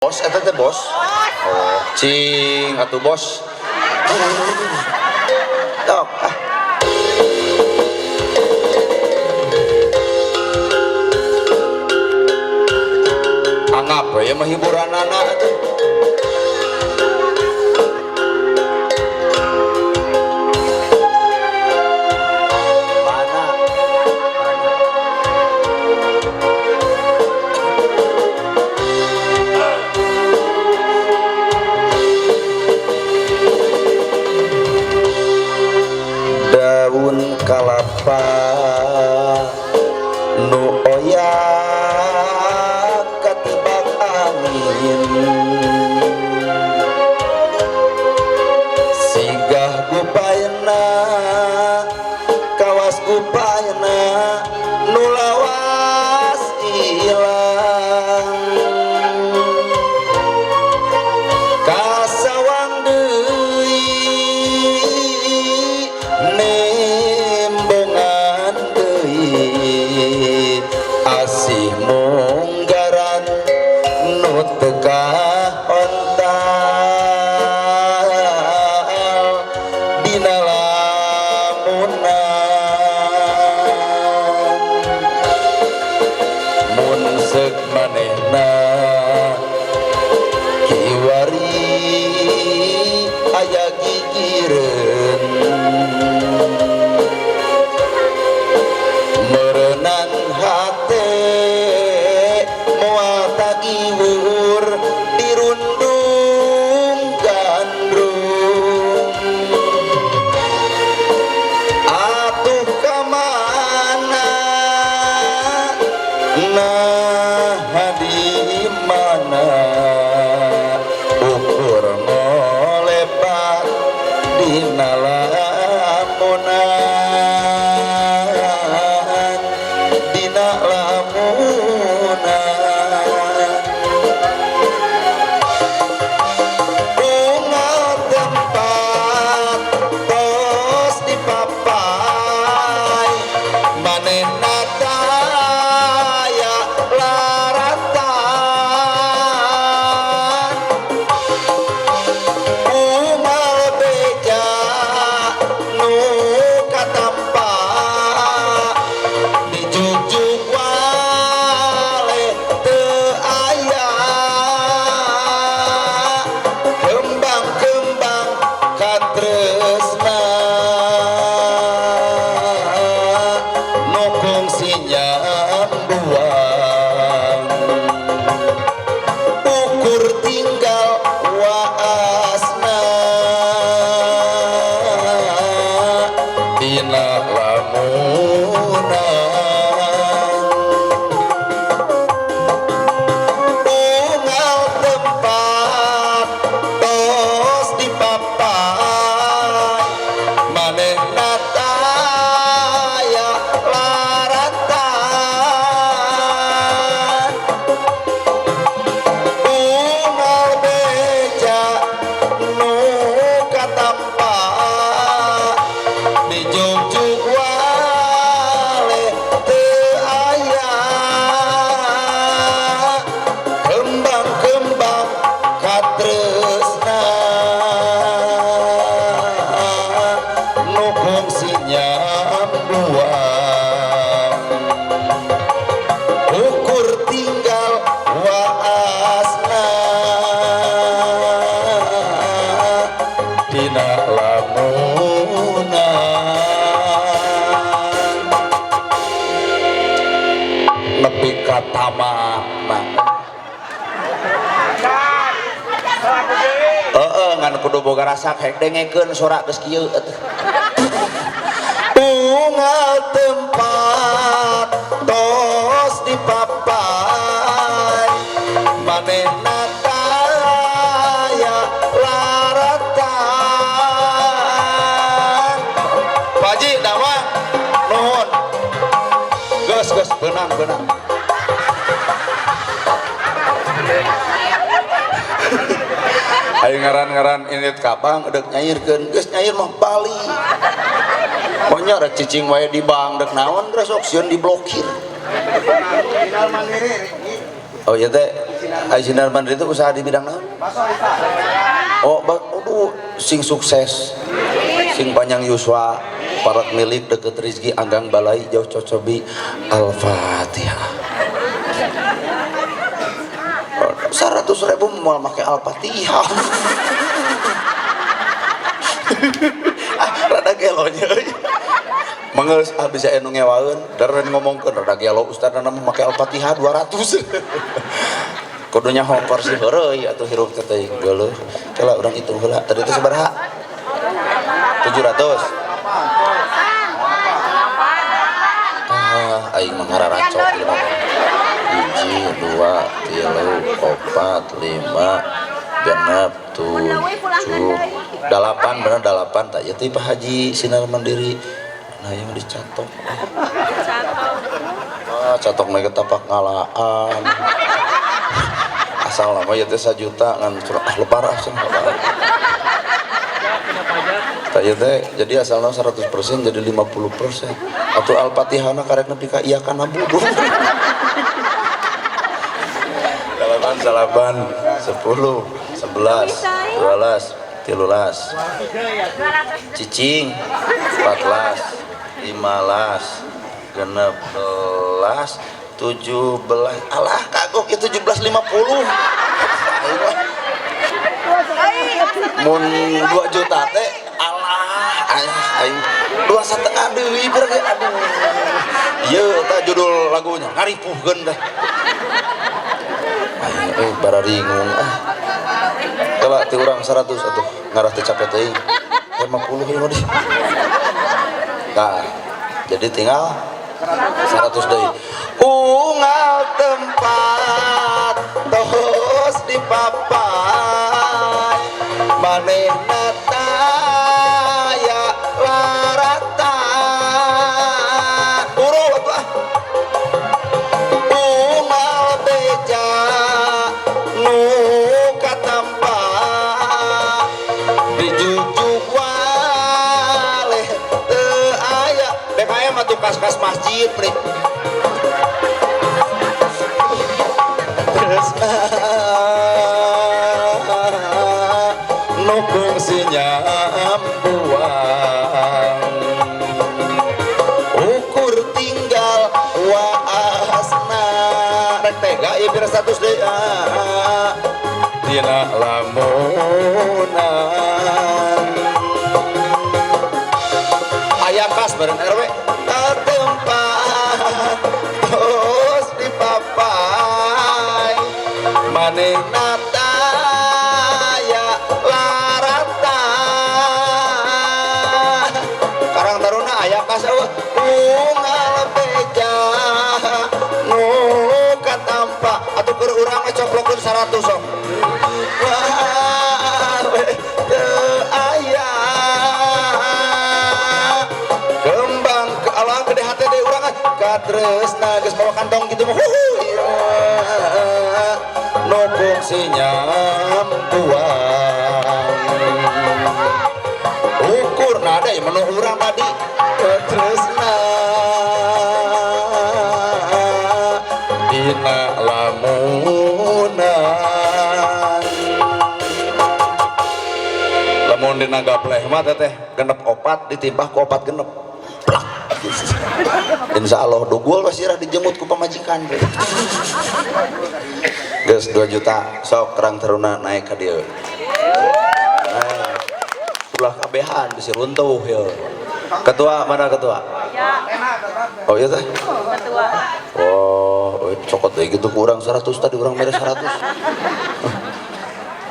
Bos, eta teh bos. Oh, cing atuh bos. Tok, ah. Anggap ya mah hiburan anak atuh. Daun kalapa nu oyak katibak angin sigah gupayna kawas gupayna nu lawas ilang kasawang deui nembongan deui asih munggaran nu tegah ontal dina lamunan mun seuk manehna kiwari aya gigireun merenang hate moal tagiwur dirundung gandrung atuh kamana nah di mana ukur ngolebat dina lamunan dina lamunan unggal tempat tos dipapai manehna daya laratan umal beja nu katampa dijujuk wale teu aya kembang-kembang katresna nu kungsi nyambuang ukur tinggal waasna dina lamunan unggal tempat tos dipapai manehna daya laratan unggal beja nu katampa dijujuk wale teu aya kembang-kembang katresna nu kungsi nyambuang ukur tinggal waasna dina lamunan nepi ka tamak ngan kudu boga rasa kayak dengekeun suara geus kieu unggal tempat tos dipapai manehna daya laratan Paji dawa nuhun geus beunang ayo ngaran-ngaran init kabang dek nyairkeun geus nyair mah bali pokoknya rek cicing wae di bank dek naon terus sok sieun diblokir. Oh iya teh Sinar Mandiri itu usaha di bidang naon? Oh, aduh, sing sukses, sing panjang yuswa, parak milik deket Rizki Anggang Balai jauh cocobi. Al-Fatihah. 100.000 mau pakai Al-Fatihah. Rada gelonya. Mengeus bisa anu ngewaeun, daren ngomongkeun rada gelo ustadna make Al-Fatihah 200. Kudunya hongkor sih heureuy atuh hirup teh teuing geuleuh. Coba urang hitung heula. Tadi teh sabaraha? 700. Aing mah ngararacok ieu mah. 1 2 3 4 5 genep 7 8 bener 8 tak ya teh Pak Haji Sinar Mandiri. Nah yang dicatok. Catok mah tapak ngalaan. Asal lama ya teh 1 juta ngan leparah cenah. Tak ya teh jadi asalna 100% jadi 50%. Atuh Al-Fatihahna karek nepi ka iya kana budu. 8 10 11 12 13 cicing 14 15 16 17 alah kagok itu 17.50 mun 2 juta teh alah aing 2,5 deui berarti aduh ieu tah judul lagunya ngaripuhkeun dah aing bararingung coba ti urang 100 atuh ngarah teh capek teuing 50 ieu mah nah jadi tinggal 100 deui unggal tempat tos di papan manehna taya larata urut unggal beja nu katampa dijujuk waleh teu aya bek aya mah kas masjid prik tresna nu fungsinya ampuang ukur tinggal waasna rek tega ieu pira 100 deui dina lamunan aya kas bareng RW tempat tos di papai manehna taya larata karang taruna aya kas unggal beja nu katampa atuh keur urang mah coplokeun 100 sok teu aya kembang ke alang gede hate deui urang katresna geus bawa kantong kitu mah nu fungsinya ampuang ukur nada ya menu urang tadi tresna dina lamunan lamun dina gapleh mah teteh genep opat ditimbah ku opat genep plak insya Allah dugul pasti rah dijemut ku pamajikan geus 2 juta sok kerang teruna naik ka dieu ulah kabehan bisi runtuh ya ketua mana ketua oh iya teh ketua oh cokot deh gitu kurang 100 tadi orang mere 100